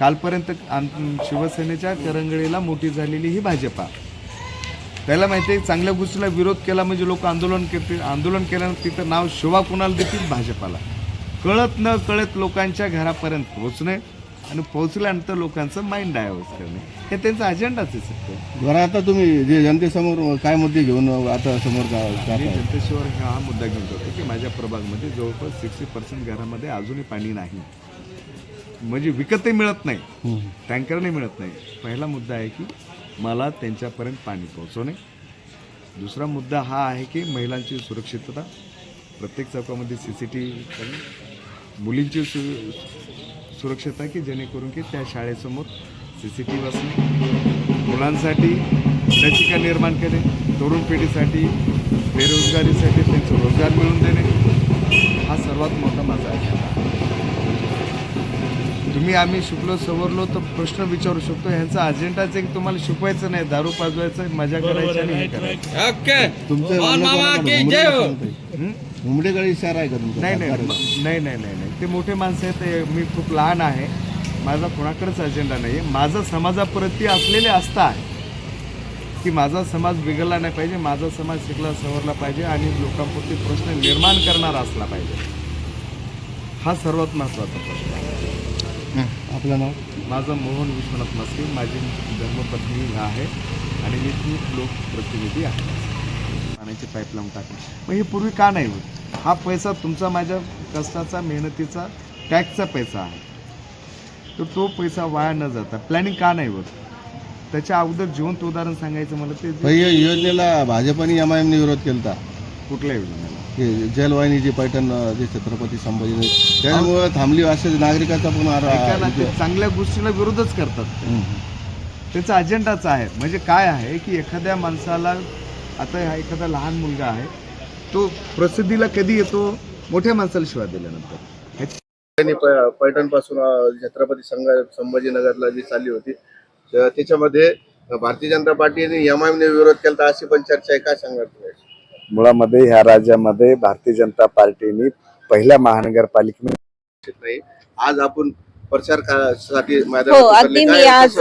कालपर्यंत शिवसेनेच्या करंगळीला मोठी झालेली ही भाजपा. त्याला माहिती आहे चांगल्या गोष्टीला विरोध केला म्हणजे लोक आंदोलन करतील, आंदोलन केल्यानंतर तिथं नाव शिवा कुणाला देतील, भाजपाला. कळत न कळत लोकांच्या घरापर्यंत पोहोचणे आणि पोहोचल्यानंतर लोकांचं माइंड डायव्हर्ट करणे हे त्यांचा अजेंडाच आहे सत्य. बरं, आता तुम्ही जे जनतेसमोर काय मुद्दे घेऊन आता समोर मी जनतेशिवाय हा मुद्दा घेऊन जातो की माझ्या प्रभागमध्ये जवळपास 60% घरामध्ये अजूनही पाणी नाही, म्हणजे विकतही मिळत नाही, टँकरने मिळत नाही. पहिला मुद्दा आहे की मला त्यांच्यापर्यंत पाणी पोहोचवणे. दुसरा मुद्दा हा आहे की महिलांची सुरक्षितता, प्रत्येक चौकामध्ये CCTV करणे, मुलींची सुरक्षता की जेणेकरून की त्या शाळेसमोर CCTV असणे, मुलांसाठी लसिका निर्माण करणे, तरुण पिढीसाठी बेरोजगारीसाठी त्यांचं रोजगार मिळवून देणे हा सर्वात मोठा माझा अजेंडा. तुम्ही आम्ही शिकलो सवरलो तर प्रश्न विचारू शकतो. ह्यांचा अजेंडाच आहे की तुम्हाला शिकवायचं नाही, दारू पाजवायचं, मजा करायची आणि हे करायचं. मुंबडेगडी शहर आहे का तुमचं? नाही नाही नाही नाही नाही नाही, ते मोठे माणसं आहेत, मी खूप लहान आहे, माझा कोणाकडेच अजेंडा नाही आहे. माझा समाजाप्रती असलेले आस्था आहे की माझा समाज बिघडला नाही पाहिजे, माझा समाज शिकला सवरला पाहिजे आणि लोकांपुरती प्रश्न निर्माण करणारा असला पाहिजे. हा सर्वात महत्त्वाचा प्रश्न आहे. आपलं नाव? माझं मोहन विश्वनाथ मस्के, माझी धर्मपत्नी आहे आणि मी खूप लोकप्रतिनिधी आहे. पाण्याची पाईपलाईन टाकली, मग हे पूर्वी का नाही होत? हा पैसा तुमचा माझ्या कष्टाचा मेहनतीचा टॅक्सचा पैसा आहे, तर तो पैसा वाया न जाता प्लॅनिंग का नाही होत? त्याच्या अगोदर जिवंत उदाहरण सांगायचं मला ते या योजनेला भाजपने MIM ने विरोध केला. कुठल्या योजनेला? जलवाहिनीची पैठण जे छत्रपती संभाजी, त्यामुळे थांबली असे नागरिकांचा पण चांगल्या गोष्टीला विरोधच करतात. त्याचा अजेंडाच आहे. म्हणजे काय आहे की एखाद्या माणसाला, आता हा एखादा लहान मुलगा आहे तो प्रसिद्धीला कधी येतो? मोठ्या माणसाला शिवाय दिल्यानंतर. पैठण पासून छत्रपती संभाजीनगरला जी चालली होती त्याच्यामध्ये भारतीय जनता पार्टीने MIM ने विरोध केला अशी पण चर्चा आहे. काय सांगणार तुम्ही? मुळामध्ये ह्या राज्यामध्ये भारतीय जनता पार्टीने पहिल्या महानगरपालिकेने नाही, आज आपण प्रचारासाठी हो, अगदी मी आज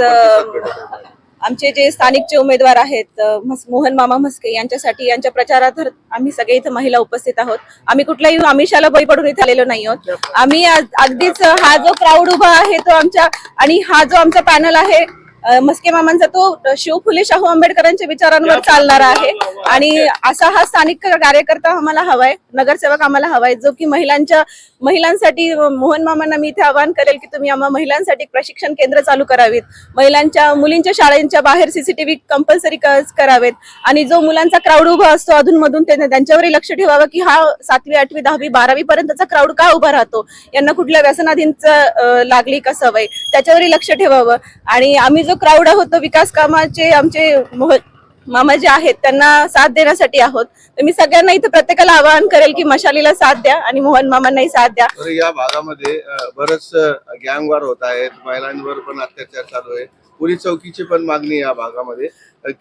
आमचे जे स्थानिकचे उमेदवार आहेत मोहन मामा म्हस्के यांच्यासाठी, यांच्या प्रचारात आम्ही सगळे इथं महिला उपस्थित आहोत. आम्ही कुठल्याही आमिषाला बळी पडून इथे आलेलो नाही आहोत. आम्ही अगदीच हा जो क्राऊड उभा आहे तो आमच्या, आणि हा जो आमचा पॅनल आहे म्हस्के मामांचा, तो शिव फुले शाहू आंबेडकरांच्या विचारांवर चालणारा आहे. आणि असा हा स्थानिक कार्यकर्ता आम्हाला हवाय, नगरसेवक आम्हाला हवाय, जो की महिलांसाठी मोहन मामांना मी इथे आवाहन करेल की तुम्ही आम्हा महिलांसाठी प्रशिक्षण केंद्र चालू करावीत, मुलींच्या शाळांच्या बाहेर CCTV कंपल्सरी करावेत, आणि जो मुलांचा क्राऊड उभा असतो अधूनमधून त्यांच्यावरही लक्ष ठेवावं की हा 7वी 8वी 10वी 12वी पर्यंतचा क्राऊड का उभा राहतो, यांना कुठल्या व्यसनाधीनचं लागली का सवय, त्याच्यावरही लक्ष ठेवावं. आणि आम्ही जो क्राऊड आहोत तो विकास कामाचे आमचे मामा जे आहेत त्यांना साथ देण्यासाठी आहोत. तर मी सगळ्यांना इथे प्रत्येकाला आवाहन करेल की मशालीला साथ द्या आणि मोहन मामांनाही साथ द्या. या भागामध्ये बरंच गँगवार होत आहेत, महिलांवर पण अत्याचार चालू आहे, पोलीस चौकीची पण मागणी या भागामध्ये.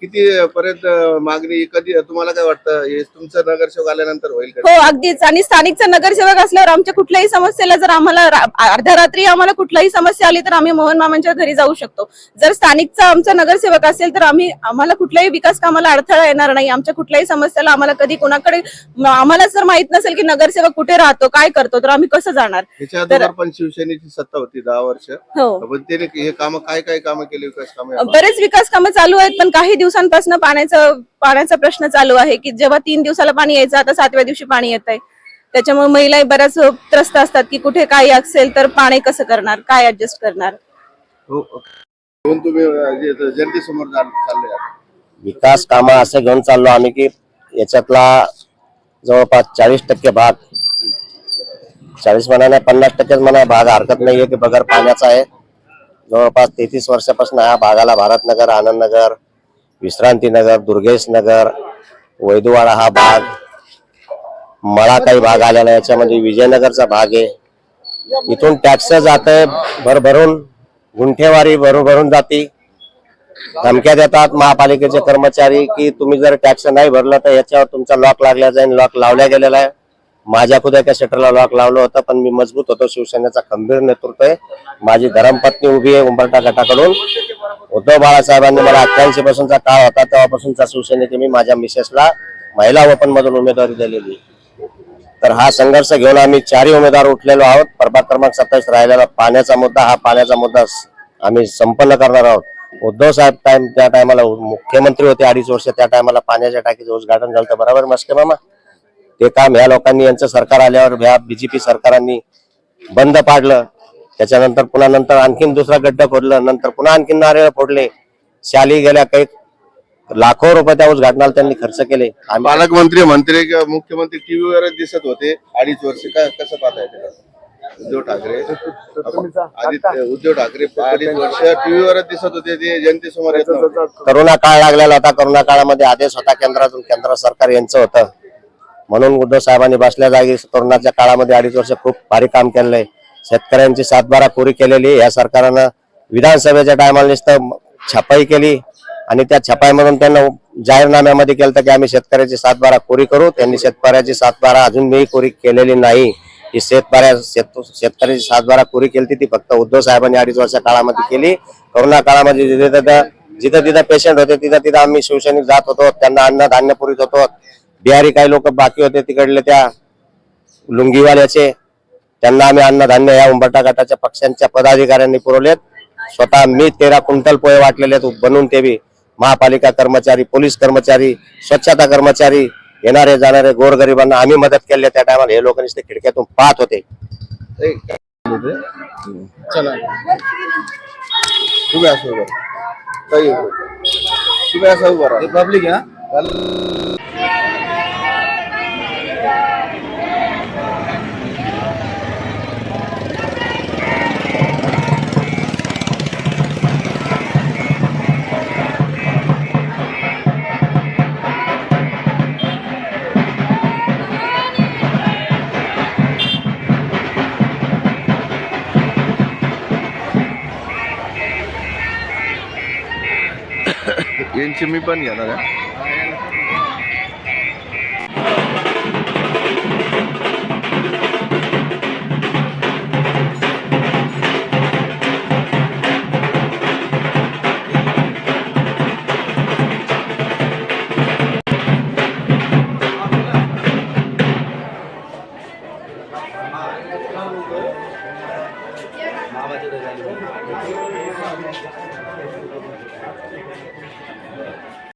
किती पर्यंत मागणी, कधी तुम्हाला काय वाटतं हे तुमचं नगरसेवक आल्यानंतर होईल का? हो, अगदीच. आणि स्थानिकचा नगरसेवक असल्यावर आमच्या कुठल्याही समस्येला, जर आम्हाला अर्ध्या रात्री आम्हाला कुठलाही समस्या आली तर आम्ही मोहन मामांच्या घरी जाऊ शकतो. जर स्थानिकचा आमचा नगरसेवक असेल तर आम्हाला कुठल्याही विकास कामाला अडथळा येणार नाही. आमच्या कुठल्याही समस्याला आम्हाला कधी कोणाकडे, आम्हाला जर माहित नसेल की नगरसेवक कुठे राहतो, काय करतो, तर आम्ही कसं जाणार? त्याच्या अगोदर पण शिवसेनेची सत्ता होती 10 वर्ष. हो, पण त्याने हे काम काय कामं केली, विकास कामं? बरेच विकास कामं चालू आहेत, पण काही दिवसांपासून पाण्याचा प्रश्न चालू आहे की जेव्हा 3 दिवसाला पाणी यायचं, आता 7व्या दिवशी पाणी येत आहे. त्याच्यामुळे महिला बऱ्याच त्रस्त असतात की कुठे काही असेल तर पाणी कसं करणार, काय ऍडजस्ट करणार. तुम्ही जनतेसमोर चालले विकास कामं असे घेऊन चाललो आम्ही की याच्यातला जवळपास 40% भाग, 40 म्हणा 50% म्हणा भाग हरकत नाहीये की बगर पाण्याचा आहे. जवळपास 33 वर्षापासून ह्या भागाला भारतनगर, आनंदनगर, विश्रांतीनगर, दुर्गेश नगर, वैदुवाडा हा भाग, मळा काही भाग आलेला, याच्यामध्ये विजयनगरचा भाग आहे. इथून टॅक्स जात आहे भरभरून, गुंठेवारी भरून जाती. धमक्या देतात महापालिकेचे कर्मचारी की तुम्ही जर टॅक्स नाही भरला तर याच्यावर तुमचा लॉक लागला जाईल. लॉक लावल्या गेलेला आहे. माझ्या खुद्या एका शटरला लॉक लावलं होतं, पण मी मजबूत होतो. शिवसेनेचा खंबीर नेतृत्व आहे. माझी धर्मपत्नी उभी आहे उंबरठा गटाकडून. उद्धव बाळासाहेबांनी मला 88 पासूनचा काळ होता तेव्हापासूनचा शिवसेनेचे मी माझ्या मिसेसला महिला ओपन मधून उमेदवारी दिलेली. तर हा संघर्ष घेऊन आम्ही 4 उमेदवार उठलेलो आहोत. प्रभाग क्रमांक 27 राहिलेला पाण्याचा मुद्दा, हा पाण्याचा मुद्दा आम्ही संपन्न करणार आहोत. उद्धव साहेब त्या टायमाला मुख्यमंत्री होते 2.5 वर्ष, त्या टायमाला पाण्याच्या टाकीचं उद्घाटन झालं. बरोबर मस्के मामा, ते काम ह्या लोकांनी, यांचं सरकार आल्यावर ह्या बीजेपी सरकारांनी बंद पाडलं. त्याच्यानंतर पुन्हा नंतर आणखीन दुसरा गड्डा खोदलं, नंतर पुन्हा आणखीन नारळ फोडले. शाली गेल्या काही लाखो रुपये त्या उद्घाटनाला त्यांनी खर्च केले. पालकमंत्री मंत्री किंवा मुख्यमंत्री टीव्हीवरच दिसत होते 2.5 वर्ष. कसं पाहताय त्याला? उद्धव ठाकरे उद्धव ठाकरे 2.5 वर्ष टीव्हीवरच दिसत होते, ते जनतेसमोर येत नव्हते. करोना काळ लागलेला होता. करोना काळामध्ये आदेश होता केंद्रातून, केंद्र सरकार यांचं होतं. म्हणून उद्धव साहेबांनी बसल्या जागी करोनाच्या काळामध्ये 2.5 वर्ष खूप भारी काम केलंय. शेतकऱ्यांची 7/12 कोरी केलेली. या सरकारनं विधानसभेच्या टायमाला नुसतं छपाई केली आणि त्या छपाईमधून त्यांना जाहीरनाम्यामध्ये केलं की आम्ही शेतकऱ्याची 7/12 कोरी करू. त्यांनी शेतकऱ्याची 7/12 अजून मी कोरी केलेली नाही. ही शेतकऱ्याची 7/12 कोरी केली ती फक्त उद्धव साहेबांनी 2.5 वर्ष काळामध्ये केली. करोना काळामध्ये जिथं तिथं पेशंट होते तिथं आम्ही शिवसैनिक जात होतो, त्यांना अन्न धान्य पुरवित होतो. बिहारी काही लोक बाकी होते तिकडले त्या लुंगीवाल्याचे, त्यांना आम्ही अन्नधान्य या उंबरठा गटाच्या पक्षांच्या पदाधिकाऱ्यांनी पुरवलेत. स्वतः मी 13 क्विंटल पोहे वाटलेले आहेत बनवून. ते बी महापालिका कर्मचारी, पोलीस कर्मचारी, स्वच्छता कर्मचारी, येणारे जाणारे गोरगरिबांना आम्ही मदत केली. त्या टायमाला हे लोक नुसते खिडक्यातून पाहत होते. चला तुम्ही असं उभं राहा. तुम्ही असं उभं राहा. पब्लिक आहे. यांची मी पण घेणार आहे.